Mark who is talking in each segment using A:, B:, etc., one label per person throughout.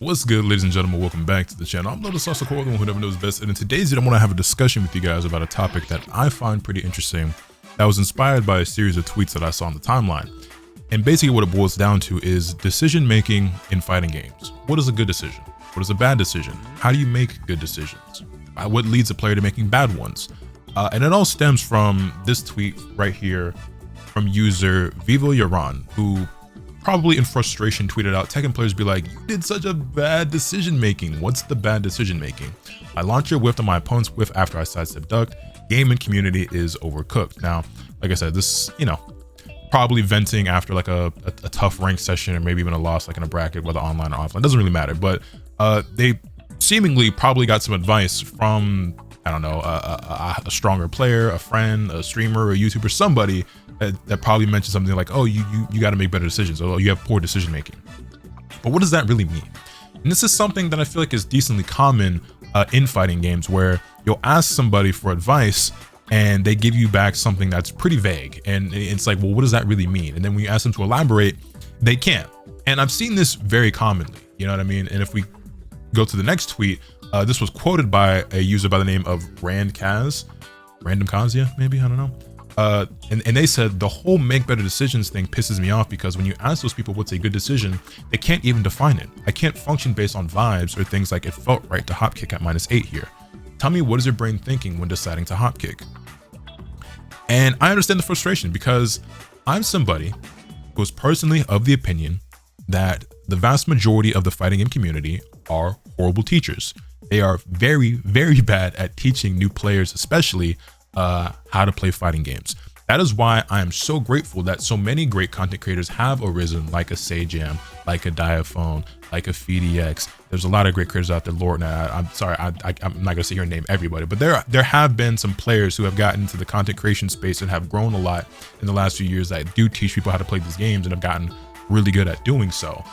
A: What's good, ladies and gentlemen? Welcome back to the channel. I'm LotusAsakura, the one who never knows best, and in today's video I want to have a discussion with you guys about a topic that I find pretty interesting that was inspired by a series of tweets that I saw on the timeline. And basically what it boils down to is decision making in fighting games. What is a good decision? What is a bad decision? How do you make good decisions? What leads a player to making bad ones? And it all stems from this tweet right here from user Vivo Yaran, who probably in frustration tweeted out, Tekken players be like, you did such a bad decision making. What's the bad decision making? I launcher whiffed on my opponent's whiff after I sidestep ducked. Game and community is overcooked. Now, like I said, this, probably venting after like a tough rank session or maybe even a loss like in a bracket, whether online or offline, doesn't really matter. But they seemingly probably got some advice from, I don't know, a stronger player, a friend, a streamer, a YouTuber, somebody that probably mentioned something like, oh, you got to make better decisions, or you have poor decision making. But what does that really mean? And this is something that I feel like is decently common in fighting games, where you'll ask somebody for advice and they give you back something that's pretty vague, and it's like, well, what does that really mean? And then when you ask them to elaborate, they can't. And I've seen this very commonly, you know what I mean? And if we go to the next tweet, this was quoted by a user by the name of Random Kazia, maybe, I don't know. And they said, the whole make better decisions thing pisses me off because when you ask those people what's a good decision, they can't even define it. I can't function based on vibes or things like it felt right to hop kick at -8 here. Tell me, what is your brain thinking when deciding to hop kick? And I understand the frustration because I'm somebody who is personally of the opinion that the vast majority of the fighting game community are horrible teachers. They are very, very bad at teaching new players, especially how to play fighting games. That is why I am so grateful that so many great content creators have arisen, like a Sajam, like a Diaphone, like a FeedEx. There's a lot of great creators out there. Lord, now I'm sorry, I'm not gonna sit here and name everybody, but there have been some players who have gotten into the content creation space and have grown a lot in the last few years that do teach people how to play these games and have gotten really good at doing so.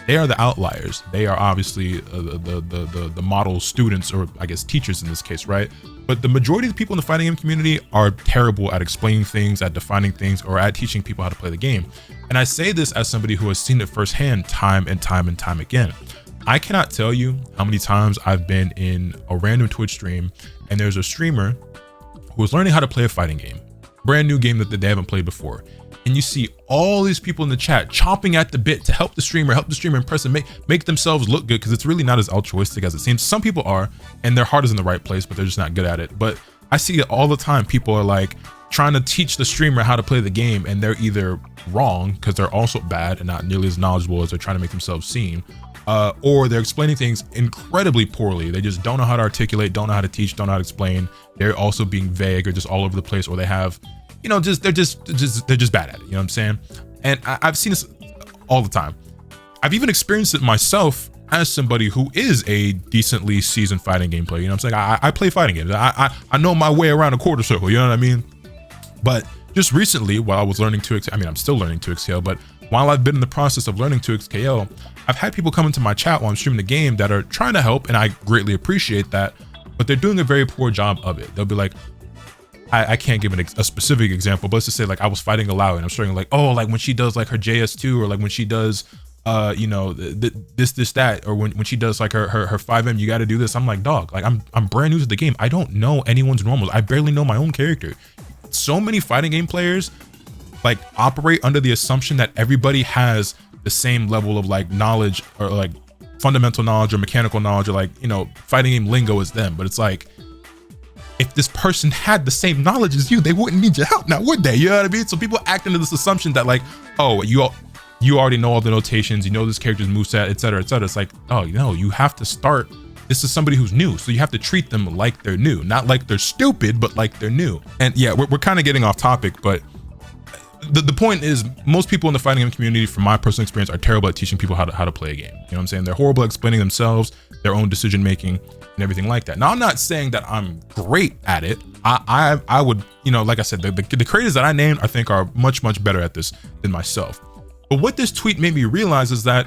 A: They are the outliers. They are obviously the model students, or I guess teachers in this case, right? But the majority of the people in the fighting game community are terrible at explaining things, at defining things, or at teaching people how to play the game. And I say this as somebody who has seen it firsthand time and time and time again. I cannot tell you how many times I've been in a random Twitch stream and there's a streamer who is learning how to play a fighting game, brand new game that they haven't played before. And you see all these people in the chat chomping at the bit to help the streamer impress and make themselves look good, because it's really not as altruistic as it seems. Some people are, and their heart is in the right place, but they're just not good at it. But I see it all the time. People are like trying to teach the streamer how to play the game, and they're either wrong because they're also bad and not nearly as knowledgeable as they're trying to make themselves seem, or they're explaining things incredibly poorly. They just don't know how to articulate, don't know how to teach, don't know how to explain. They're also being vague or just all over the place, or they have, they're just bad at it. You know what I'm saying? And I've seen this all the time. I've even experienced it myself as somebody who is a decently seasoned fighting game player. You know what I'm saying? I play fighting games. I know my way around a quarter circle. You know what I mean? But just recently, while I was learning 2X, I'm still learning 2XKL, but while I've been in the process of learning 2XKL, I've had people come into my chat while I'm streaming the game that are trying to help, and I greatly appreciate that, but they're doing a very poor job of it. They'll be like, I can't give a specific example, but let's just say like I was fighting a Lao and I'm starting like, oh, like when she does like her JS2, or like when she does this that, or when she does like her 5M, you got to do this. I'm like, dog, like I'm brand new to the game. I don't know anyone's normals. I barely know my own character. So many fighting game players like operate under the assumption that everybody has the same level of like knowledge, or like fundamental knowledge or mechanical knowledge, or like, fighting game lingo as them. But it's like, if this person had the same knowledge as you, they wouldn't need your help now, would they? You know what I mean? So people act into this assumption that like, oh, you already know all the notations, you know this character's moveset, etc., etc. It's like, oh, no, you have to start. This is somebody who's new, so you have to treat them like they're new, not like they're stupid, but like they're new. And yeah, we're kind of getting off topic, but the point is, most people in the fighting game community, from my personal experience, are terrible at teaching people how to play a game. You know what I'm saying? They're horrible at explaining themselves, their own decision making, and everything like that. Now, I'm not saying that I'm great at it. I would, like I said, the creators that I named, I think are much better at this than myself. But what this tweet made me realize is that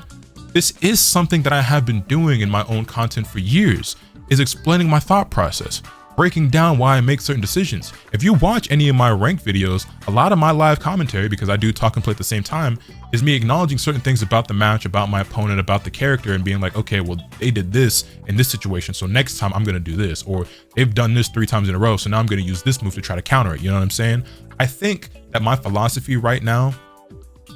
A: this is something that I have been doing in my own content for years, is explaining my thought process. breaking down why I make certain decisions. If you watch any of my ranked videos, a lot of my live commentary, because I do talk and play at the same time, is me acknowledging certain things about the match, about my opponent, about the character, and being like, okay, well, they did this in this situation, so next time I'm gonna do this, or they've done this 3 times in a row, so now I'm gonna use this move to try to counter it, you know what I'm saying? I think that my philosophy right now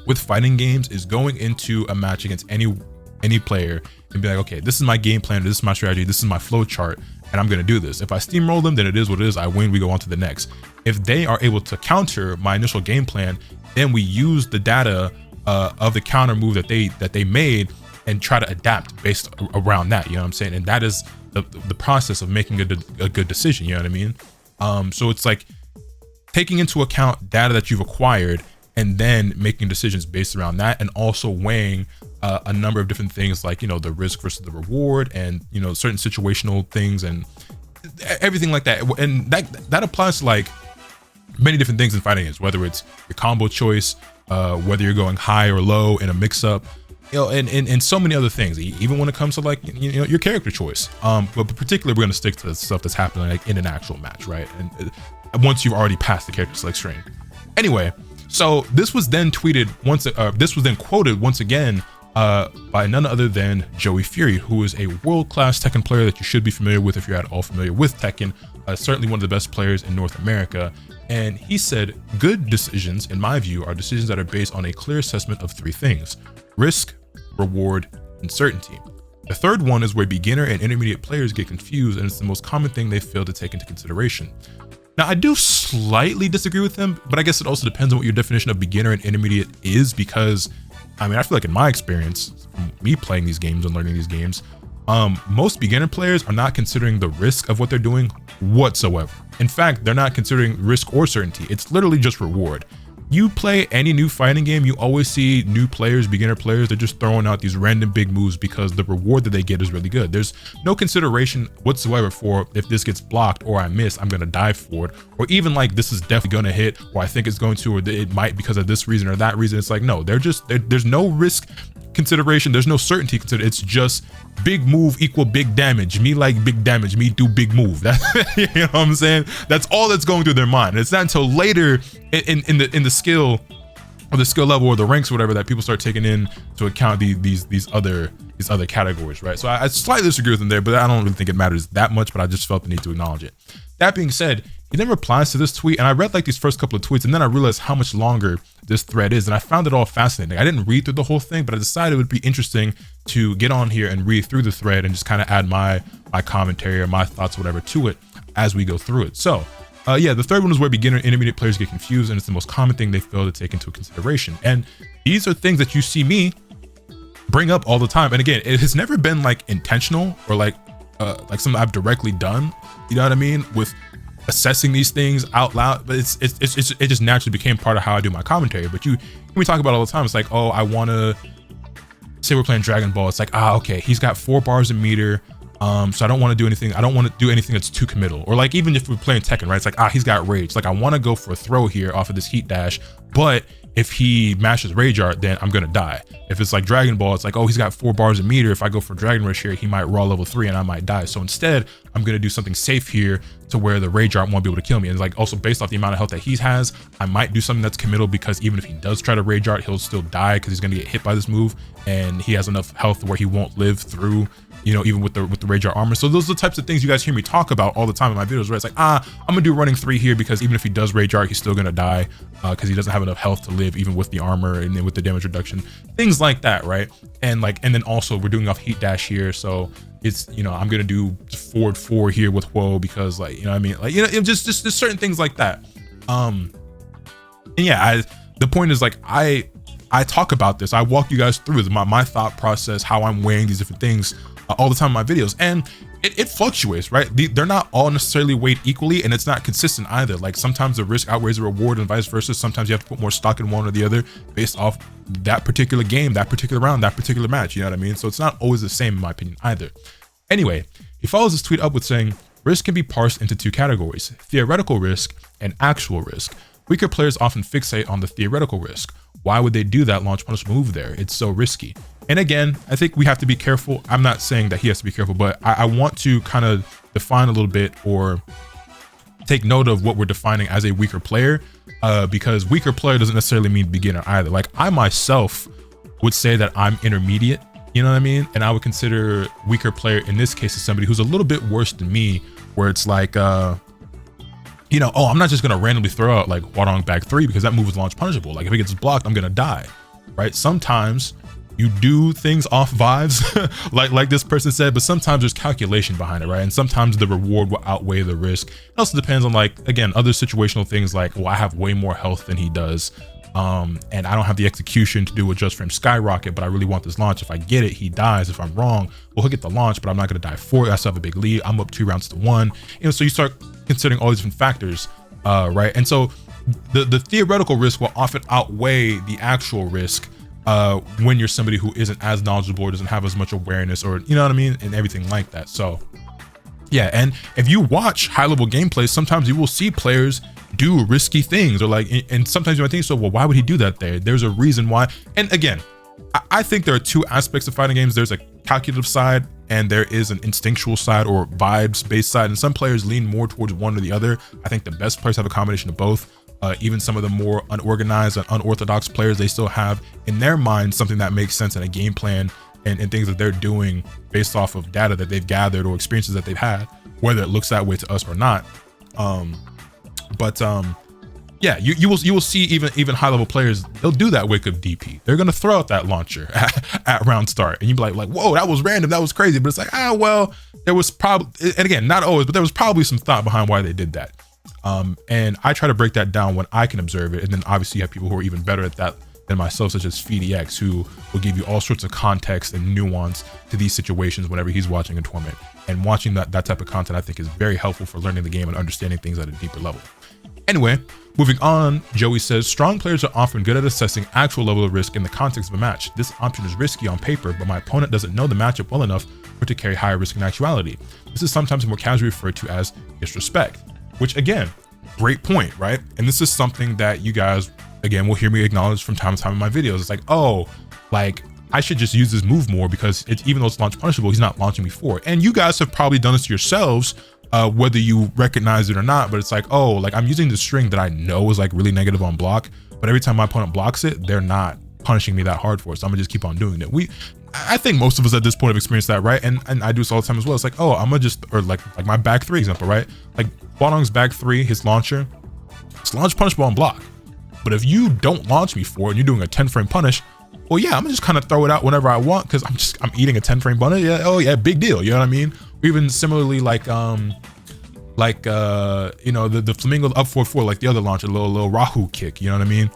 A: with fighting games is going into a match against any player and be like, okay, this is my game plan, this is my strategy, this is my flow chart, and I'm gonna do this. If I steamroll them, then it is what it is. I win, we go on to the next. If they are able to counter my initial game plan, then we use the data of the counter move that they made and try to adapt based around that, you know what I'm saying? And that is the process of making a good decision, you know what I mean? So it's like taking into account data that you've acquired and then making decisions based around that, and also weighing a number of different things, like, you know, the risk versus the reward, and, you know, certain situational things and everything like that. And that applies to like many different things in fighting games, whether it's your combo choice, whether you're going high or low in a mix-up, you know, and so many other things, even when it comes to like, you know, your character choice. But particularly we're going to stick to the stuff that's happening like in an actual match, right? And once you've already passed the character select screen. Anyway, so this was then tweeted once, this was then quoted once again by none other than Joey Fury, who is a world-class Tekken player that you should be familiar with if you're at all familiar with Tekken. Certainly one of the best players in North America. And he said, good decisions, in my view, are decisions that are based on a clear assessment of 3 things: risk, reward, and certainty. The third one is where beginner and intermediate players get confused, and it's the most common thing they fail to take into consideration. Now, I do slightly disagree with him, but I guess it also depends on what your definition of beginner and intermediate is, because, I mean, I feel like in my experience, from me playing these games and learning these games, most beginner players are not considering the risk of what they're doing whatsoever. In fact, they're not considering risk or certainty. It's literally just reward. You play any new fighting game, you always see new players, beginner players, they're just throwing out these random big moves because the reward that they get is really good. There's no consideration whatsoever for if this gets blocked or I miss, I'm gonna die for it, or even like this is definitely gonna hit, or I think it's going to, or it might because of this reason or that reason. It's like, no, there's no risk consideration, there's no certainty considered. It's just big move equal big damage. Me like big damage, me do big move. That, you know what I'm saying? That's all that's going through their mind. It's not until later in the skill or the skill level or the ranks or whatever that people start taking in to account these other categories, right? So I slightly disagree with them there, but I don't really think it matters that much, but I just felt the need to acknowledge it. That being said, he then replies to this tweet, and I read like these first couple of tweets, and then I realized how much longer this thread is, and I found it all fascinating. I didn't read through the whole thing, but I decided it would be interesting to get on here and read through the thread and just kind of add my commentary or my thoughts, whatever, to it as we go through it. So yeah, the third one is where beginner and intermediate players get confused, and it's the most common thing they fail to take into consideration. And these are things that you see me bring up all the time. And again, it has never been like intentional or like something I've directly done, you know what I mean, with assessing these things out loud, but it just naturally became part of how I do my commentary. But we talk about it all the time. It's like, oh, I want to say we're playing Dragon Ball. It's like, okay, he's got 4 bars a meter, so I don't want to do anything. I don't want to do anything that's too committal. Or like, even if we're playing Tekken, right? It's like, he's got rage. It's like, I want to go for a throw here off of this heat dash, but if he mashes Rage Art, then I'm gonna die. If it's like Dragon Ball, it's like, oh, he's got 4 bars a meter. If I go for Dragon Rush here, he might raw level 3 and I might die. So instead, I'm gonna do something safe here to where the Rage Art won't be able to kill me. And like also based off the amount of health that he has, I might do something that's committal, because even if he does try to Rage Art, he'll still die because he's gonna get hit by this move, and he has enough health where he won't live through, you know, even with the Rage Art armor. So those are the types of things you guys hear me talk about all the time in my videos, where it's like, I'm gonna do running 3 here because even if he does Rage Art, he's still gonna die because he doesn't have enough health to live even with the armor and then with the damage reduction, things like that, right? And then also we're doing off heat dash here, so it's, you know, I'm gonna do forward 4 here with Whoa because, like, you know what I mean, like, you know, it just certain things like that. And yeah, the point is, like, I talk about this, I walk you guys through my thought process, how I'm weighing these different things all the time in my videos, and it fluctuates, right? They're not all necessarily weighed equally, and it's not consistent either. Like sometimes the risk outweighs the reward and vice versa. Sometimes you have to put more stock in one or the other based off that particular game, that particular round, that particular match, you know what I mean? So it's not always the same in my opinion either. Anyway, he follows this tweet up with saying, risk can be parsed into 2 categories, theoretical risk and actual risk. Weaker players often fixate on the theoretical risk. Why would they do that launch punish move there? It's so risky. And again, I think we have to be careful. I'm not saying that he has to be careful, but I want to kind of define a little bit, or take note of what we're defining as a weaker player, because weaker player doesn't necessarily mean beginner either. Like I myself would say that I'm intermediate, you know what I mean? And I would consider weaker player in this case as somebody who's a little bit worse than me, where it's like, you know, oh, I'm not just gonna randomly throw out like Hwadong back 3 because that move is launch punishable. Like if it gets blocked, I'm gonna die, right? Sometimes you do things off vibes, like this person said, but sometimes there's calculation behind it, right? And sometimes the reward will outweigh the risk. It also depends on, like, again, other situational things like, well, I have way more health than he does, and I don't have the execution to do a just frame skyrocket, but I really want this launch. If I get it, he dies. If I'm wrong, well, he'll get the launch, but I'm not gonna die for it. I still have a big lead. I'm up 2 rounds to 1. You know, so you start considering all these different factors, right? And so the theoretical risk will often outweigh the actual risk when you're somebody who isn't as knowledgeable or doesn't have as much awareness, or you know what I mean, and everything like that. So yeah, and if you watch high level gameplay, sometimes you will see players do risky things, or like, and sometimes you might think, so well, why would he do that there? There's a reason why. And again, I think there are 2 aspects of fighting games. There's a calculative side and there is an instinctual side or vibes based side, and some players lean more towards one or the other. I think the best players have a combination of both. Even some of the more unorganized and unorthodox players, they still have in their mind something that makes sense in a game plan and things that they're doing based off of data that they've gathered or experiences that they've had, whether it looks that way to us or not. Yeah, you will see even high level players, they'll do that wake up DP. They're gonna throw out that launcher at round start, and you'd be like, whoa, that was random, that was crazy. But it's like, well, there was probably, and again, not always, but there was probably some thought behind why they did that. And I try to break that down when I can observe it. And then obviously you have people who are even better at that than myself, such as FeedEx, who will give you all sorts of context and nuance to these situations whenever he's watching a tournament. And watching that type of content, I think, is very helpful for learning the game and understanding things at a deeper level. Anyway, moving on, Joey says, strong players are often good at assessing actual level of risk in the context of a match. This option is risky on paper, but my opponent doesn't know the matchup well enough for it to carry higher risk in actuality. This is sometimes more casually referred to as disrespect, which again, great point, right? And this is something that you guys, again, will hear me acknowledge from time to time in my videos. It's like, oh, like I should just use this move more because it's, even though it's launch punishable, he's not launching me for it. And you guys have probably done this to yourselves, whether you recognize it or not, but it's like, oh, like I'm using this string that I know is like really negative on block, but every time my opponent blocks it, they're not punishing me that hard for it. So I'm gonna just keep on doing it. I think most of us at this point have experienced that, right? And I do this all the time as well. It's like, oh, I'm gonna just, or like my back 3 example, right? Like Hwadong's back 3, his launcher, it's launch punishable on block. But if you don't launch me for it and you're doing a 10 frame punish, well, yeah, I'm gonna just kind of throw it out whenever I want because I'm eating a 10 frame punish. Yeah, oh yeah, big deal. You know what I mean? Or even similarly, like you know, the flamingo up 4-4, like the other launcher, little Rahu kick. You know what I mean?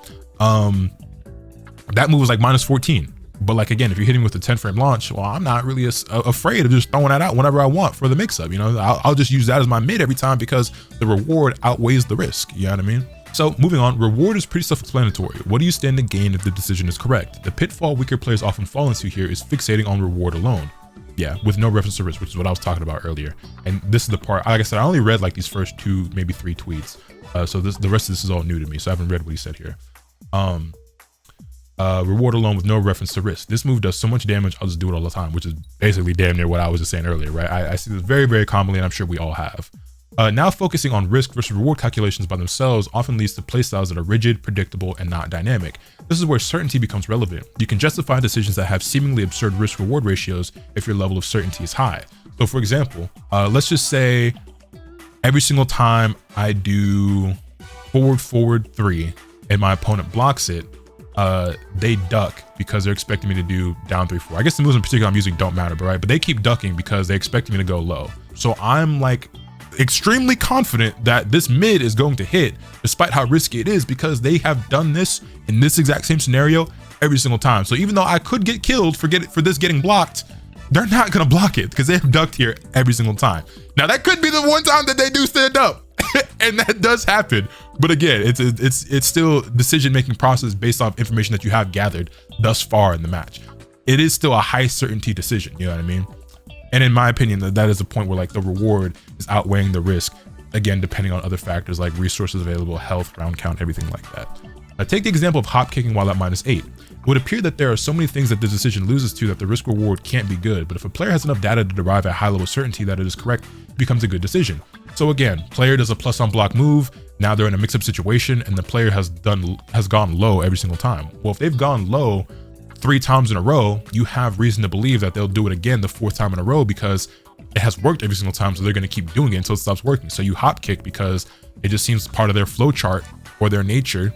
A: That move was like -14. But like, again, if you're hitting with a 10 frame launch, well, I'm not really afraid of just throwing that out whenever I want for the mix up. You know, I'll just use that as my mid every time because the reward outweighs the risk. You know what I mean? So moving on, reward is pretty self-explanatory. What do you stand to gain if the decision is correct? The pitfall weaker players often fall into here is fixating on reward alone. Yeah, with no reference to risk, which is what I was talking about earlier. And this is the part, like I said, I only read like these first 2, maybe 3 tweets. So the rest of this is all new to me. So I haven't read what he said here. Reward alone with no reference to risk. This move does so much damage, I'll just do it all the time, which is basically damn near what I was just saying earlier, right? I see this very, very commonly, and I'm sure we all have. Now focusing on risk versus reward calculations by themselves often leads to playstyles that are rigid, predictable, and not dynamic. This is where certainty becomes relevant. You can justify decisions that have seemingly absurd risk-reward ratios if your level of certainty is high. So for example, let's just say every single time I do forward 3 and my opponent blocks it, they duck because they're expecting me to do down 3-4. I guess the moves in particular I'm using don't matter, but they keep ducking because they expect me to go low. So I'm like extremely confident that this mid is going to hit despite how risky it is because they have done this in this exact same scenario every single time. So even though I could get killed for this getting blocked, they're not gonna block it because they have ducked here every single time. Now that could be the one time that they do stand up and that does happen. But again, it's still decision-making process based off information that you have gathered thus far in the match. It is still a high certainty decision, you know what I mean? And in my opinion, that is a point where like the reward is outweighing the risk, again, depending on other factors like resources available, health, round count, everything like that. Take the example of hop kicking while at -8. It would appear that there are so many things that the decision loses to that the risk reward can't be good, but if a player has enough data to derive a high level certainty that it is correct, it becomes a good decision. So again, player does a plus on block move. Now they're in a mix-up situation and the player has gone low every single time. Well, if they've gone low 3 times in a row, you have reason to believe that they'll do it again the 4th time in a row because it has worked every single time. So they're going to keep doing it until it stops working. So you hop kick because it just seems part of their flow chart or their nature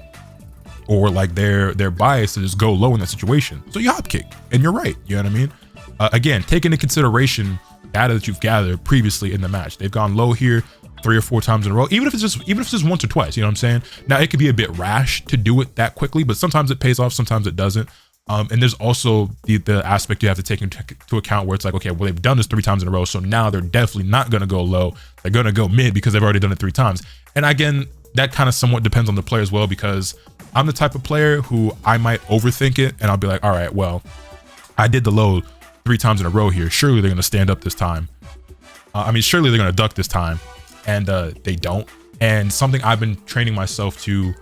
A: or like their bias to just go low in that situation. So you hop kick and you're right. You know what I mean? Again, take into consideration data that you've gathered previously in the match. They've gone low here 3 or 4 times in a row, even if it's just once or twice, you know what I'm saying? Now it could be a bit rash to do it that quickly, but sometimes it pays off, sometimes it doesn't. And there's also the aspect you have to take into account where it's like, okay, well, they've done this 3 times in a row, so now they're definitely not going to go low. They're going to go mid because they've already done it 3 times. And again, that kind of somewhat depends on the player as well, because I'm the type of player who I might overthink it and I'll be like, all right, well, I did the low 3 times in a row here. Surely they're going to stand up this time. Surely they're going to duck this time. And they don't. And something I've been training myself to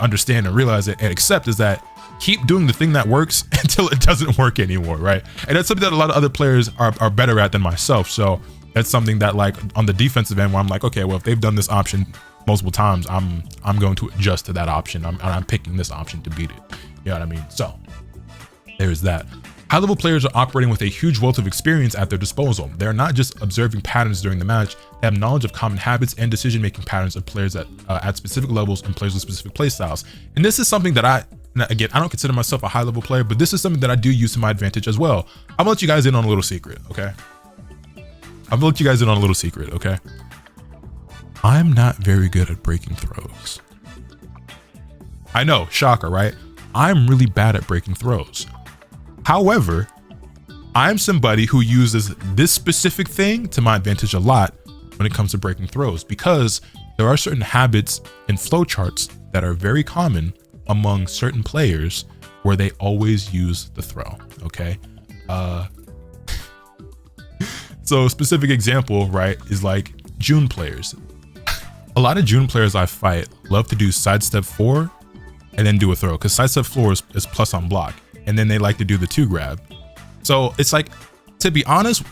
A: understand and realize it and accept is that keep doing the thing that works until it doesn't work anymore, right? And that's something that a lot of other players are better at than myself. So that's something that, like, on the defensive end where I'm like, okay, well, if they've done this option multiple times, I'm going to adjust to that option. I'm picking this option to beat it. You know what I mean? So there's that. High-level players are operating with a huge wealth of experience at their disposal. They're not just observing patterns during the match, they have knowledge of common habits and decision-making patterns of players at specific levels and players with specific playstyles. And this is something that I don't consider myself a high-level player, but this is something that I do use to my advantage as well. I'm gonna let you guys in on a little secret, okay? I'm not very good at breaking throws. I know, shocker, right? I'm really bad at breaking throws. However, I'm somebody who uses this specific thing to my advantage a lot when it comes to breaking throws, because there are certain habits in flowcharts that are very common among certain players where they always use the throw, okay? So a specific example, right, is like June players. A lot of June players I fight love to do sidestep 4 and then do a throw, because sidestep 4 is plus on block. And then they like to do the 2 grab. So it's like, to be honest,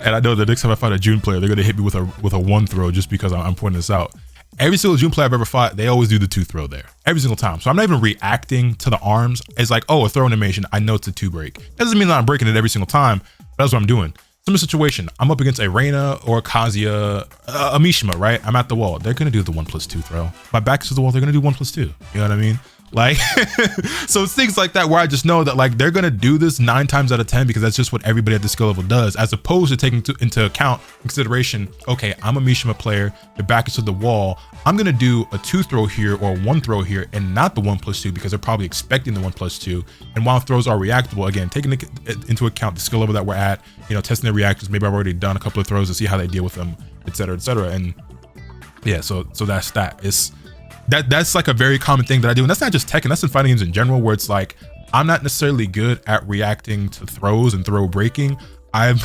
A: and I know the next time I fight a June player, they're gonna hit me with a 1 throw just because I'm pointing this out. Every single June player I've ever fought, they always do the 2 throw there. Every single time. So I'm not even reacting to the arms. It's like, oh, a throw animation, I know it's a 2 break. That doesn't mean that I'm breaking it every single time, but that's what I'm doing. Similar situation, I'm up against a Reina or a Kazuya, a Mishima, right? I'm at the wall. They're gonna do the 1+2 throw. My back is to the wall, they're gonna do 1+2. You know what I mean? Like, so it's things like that where I just know that, like, they're gonna do this 9 times out of 10 because that's just what everybody at the skill level does, as opposed to taking into account consideration, okay, I'm a Mishima player, the back is to the wall, I'm gonna do a 2 throw here or 1 throw here and not the 1+2 because they're probably expecting the 1+2. And while throws are reactable, again, taking into account the skill level that we're at, you know, testing their reactions, maybe I've already done a couple of throws to see how they deal with them, etc., etc. And yeah, so that's that. That's like a very common thing that I do, and that's not just Tekken, that's in fighting games in general, where it's like, I'm not necessarily good at reacting to throws and throw breaking. I'm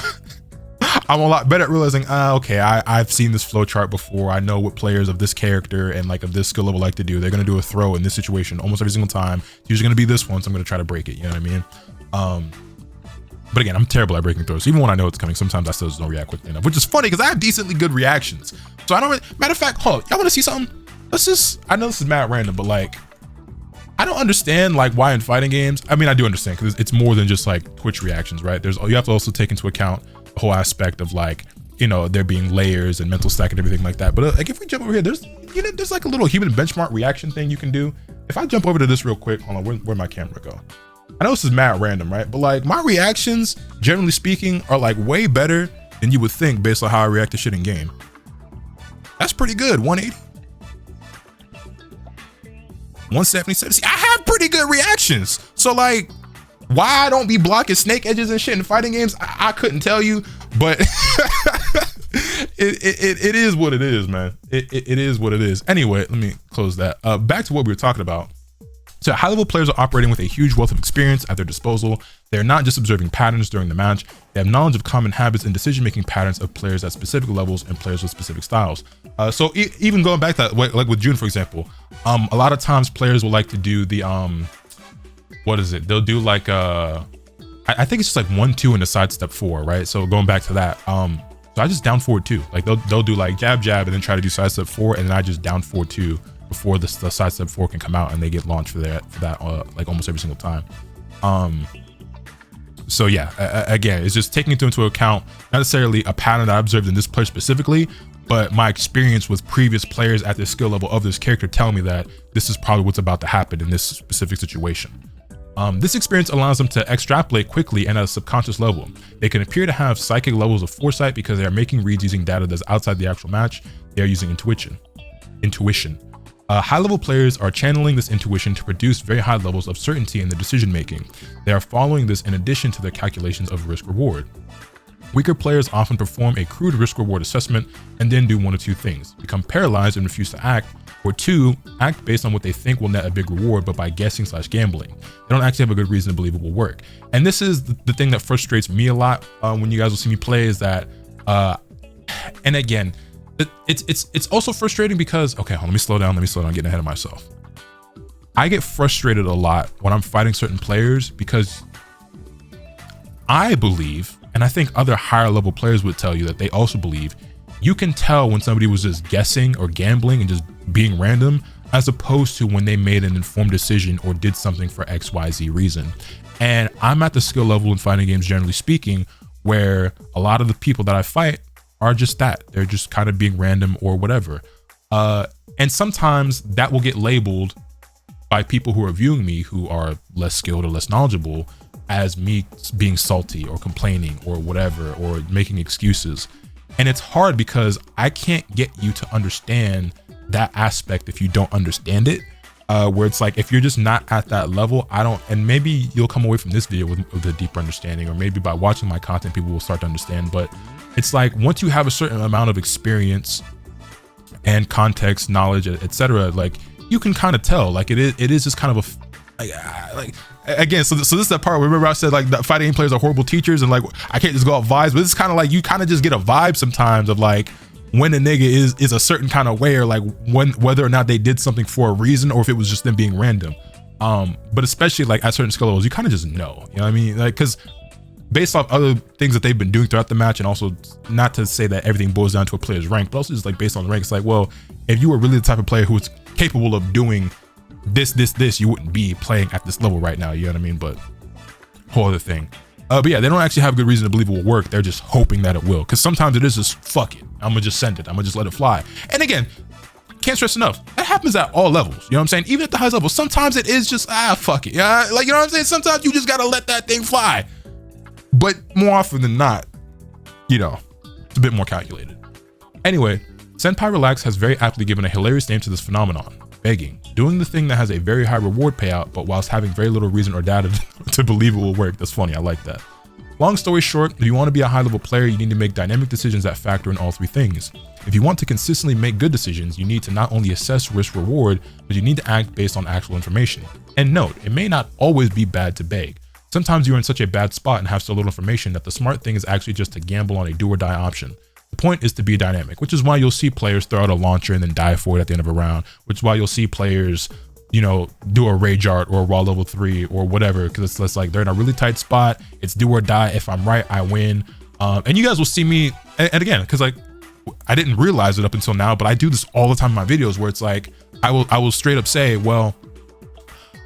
A: a lot better at realizing, okay, I've seen this flow chart before. I know what players of this character and like of this skill level like to do. They're gonna do a throw in this situation almost every single time. It's usually gonna be this one, so I'm gonna try to break it. You know what I mean? But again, I'm terrible at breaking throws. Even when I know it's coming, sometimes I still just don't react quickly enough, which is funny because I have decently good reactions. So I don't. Matter of fact, hold on, y'all want to see something? I know this is mad random, but like, I don't understand like why in fighting games, I mean, I do understand because it's more than just like Twitch reactions, right? You have to also take into account the whole aspect of like, you know, there being layers and mental stack and everything like that. But like, if we jump over here, there's like a little human benchmark reaction thing you can do. If I jump over to this real quick, hold on, where'd my camera go? I know this is mad random, right? But like, my reactions, generally speaking, are like way better than you would think based on how I react to shit in game. That's pretty good. 180. 177. See, I have pretty good reactions. So like, why I don't be blocking snake edges and shit in fighting games, I couldn't tell you, but it is what it is, man. It is what it is. Anyway, let me close that. Back to what we were talking about. So high-level players are operating with a huge wealth of experience at their disposal. They're not just observing patterns during the match. They have knowledge of common habits and decision-making patterns of players at specific levels and players with specific styles. So even going back to that, like with June, for example, a lot of times players will like to do the, what is it? They'll do like, I think it's just like 1-2 in the sidestep 4, right? So going back to that, So I just down forward 2. Like they'll do like jab jab and then try to do side step 4, and then I just down forward 2 before the side step 4 can come out, and they get launched for that like almost every single time. So yeah, again, it's just taking into account not necessarily a pattern that I observed in this player specifically, but my experience with previous players at this skill level of this character telling me that this is probably what's about to happen in this specific situation. This experience allows them to extrapolate quickly and at a subconscious level. They can appear to have psychic levels of foresight because they are making reads using data that's outside the actual match. They are using intuition. High-level players are channeling this intuition to produce very high levels of certainty in their decision-making. They are following this in addition to their calculations of risk-reward. Weaker players often perform a crude risk-reward assessment and then do one of two things: become paralyzed and refuse to act, or 2, act based on what they think will net a big reward, but by guessing/gambling. They don't actually have a good reason to believe it will work. And this is the thing that frustrates me a lot when you guys will see me play, is that, and again, it's also frustrating because, okay, let me slow down, getting ahead of myself. I get frustrated a lot when I'm fighting certain players because I believe, and I think other higher level players would tell you that they also believe, you can tell when somebody was just guessing or gambling and just being random, as opposed to when they made an informed decision or did something for XYZ reason. And I'm at the skill level in fighting games, generally speaking, where a lot of the people that I fight are just that. They're just kind of being random or whatever. And sometimes that will get labeled by people who are viewing me who are less skilled or less knowledgeable as me being salty or complaining or whatever, or making excuses. And it's hard because I can't get you to understand that aspect if you don't understand it. Where it's like, if you're just not at that level, and maybe you'll come away from this video with a deeper understanding, or maybe by watching my content, people will start to understand. But it's like, once you have a certain amount of experience and context, knowledge, etc., like you can kind of tell, like it is just kind of again, so this is that part where, remember I said like the fighting game players are horrible teachers, and like I can't just go off vibes, but it's kind of like you kind of just get a vibe sometimes of like when a nigga is a certain kind of way, or like whether or not they did something for a reason or if it was just them being random. But especially like at certain skill levels, you kind of just know, you know what I mean? Like, because based off other things that they've been doing throughout the match, and also not to say that everything boils down to a player's rank, but also just like based on the rank, it's like, well, if you were really the type of player who was capable of doing this, you wouldn't be playing at this level right now, you know what I mean? But whole other thing. But yeah, they don't actually have a good reason to believe it will work. They're just hoping that it will, because sometimes it is just, fuck it, I'm gonna just send it, I'm gonna just let it fly. And again, can't stress enough, that happens at all levels, you know what I'm saying? Even at the highest level, sometimes it is just, fuck it, yeah, like, you know what I'm saying? Sometimes you just gotta let that thing fly. But more often than not, you know, it's a bit more calculated. Anyway, Senpai Relax has very aptly given a hilarious name to this phenomenon: begging, doing the thing that has a very high reward payout, but whilst having very little reason or data to believe it will work. That's funny, I like that. Long story short, if you want to be a high level player, you need to make dynamic decisions that factor in all three things. If you want to consistently make good decisions, you need to not only assess risk reward, but you need to act based on actual information. And note, it may not always be bad to beg. Sometimes you're in such a bad spot and have so little information that the smart thing is actually just to gamble on a do or die option. The point is to be dynamic, which is why you'll see players throw out a launcher and then die for it at the end of a round, which is why you'll see players, you know, do a rage art or a raw level 3 or whatever, because it's like they're in a really tight spot. It's do or die. If I'm right, I win. And you guys will see me, and again, because like I didn't realize it up until now, but I do this all the time in my videos where it's like I will straight up say, well,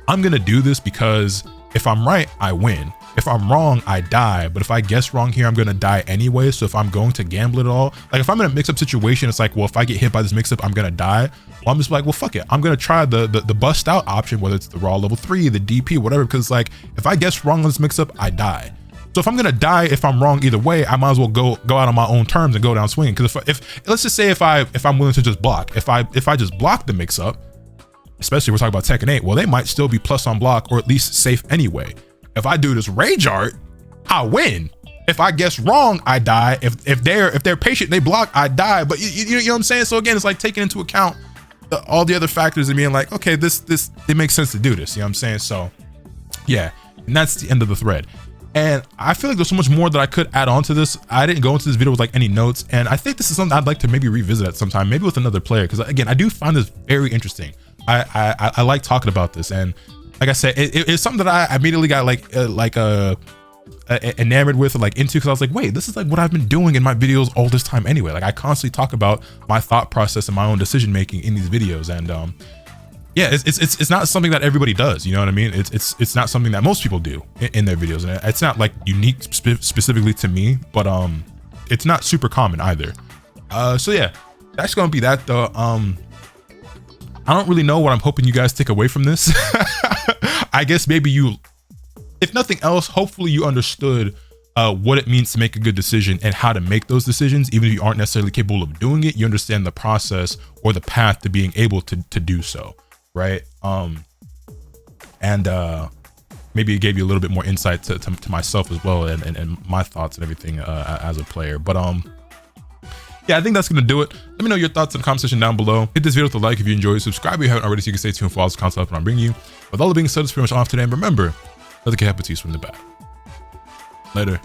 A: I'm gonna do this because if I'm right, I win. If I'm wrong, I die. But if I guess wrong here, I'm gonna die anyway. So if I'm going to gamble it all, like if I'm in a mix-up situation, it's like, well, if I get hit by this mix-up, I'm gonna die. Well, I'm just like, well, fuck it, I'm gonna try the bust out option, whether it's the raw level 3, the DP, whatever, because like if I guess wrong on this mix-up, I die. So if I'm gonna die, if I'm wrong either way, I might as well go out on my own terms and go down swinging. Because if let's just say if I'm willing to just block, if I just block the mix-up, especially if we're talking about Tekken 8, well, they might still be plus on block or at least safe anyway. If I do this rage art, I win. If I guess wrong, I die. If they're patient, they block, I die. But you know what I'm saying? So again, it's like taking into account all the other factors and being like, okay, this it makes sense to do this. You know what I'm saying? So yeah, and that's the end of the thread. And I feel like there's so much more that I could add on to this. I didn't go into this video with like any notes, and I think this is something I'd like to maybe revisit at some time, maybe with another player, because again, I do find this very interesting. I like talking about this, and like I said, it's something that I immediately got like enamored with or like into, because I was like, wait, this is like what I've been doing in my videos all this time anyway. Like I constantly talk about my thought process and my own decision making in these videos, and yeah, it's not something that everybody does, you know what I mean? It's not something that most people do in their videos, and it's not like unique specifically to me, but it's not super common either. So yeah, that's gonna be that though. I don't really know what I'm hoping you guys take away from this. I guess maybe you, if nothing else, hopefully you understood what it means to make a good decision and how to make those decisions. Even if you aren't necessarily capable of doing it, you understand the process or the path to being able to do so, right? And maybe it gave you a little bit more insight to myself as well, and my thoughts and everything as a player. But yeah, I think that's gonna do it. Let me know your thoughts in the comment section down below. Hit this video with a like if you enjoyed it. Subscribe if you haven't already so you can stay tuned for all this content I'm bringing you. With all that being said, it's pretty much off today. And remember, let the good happen to you swing the bat. Later.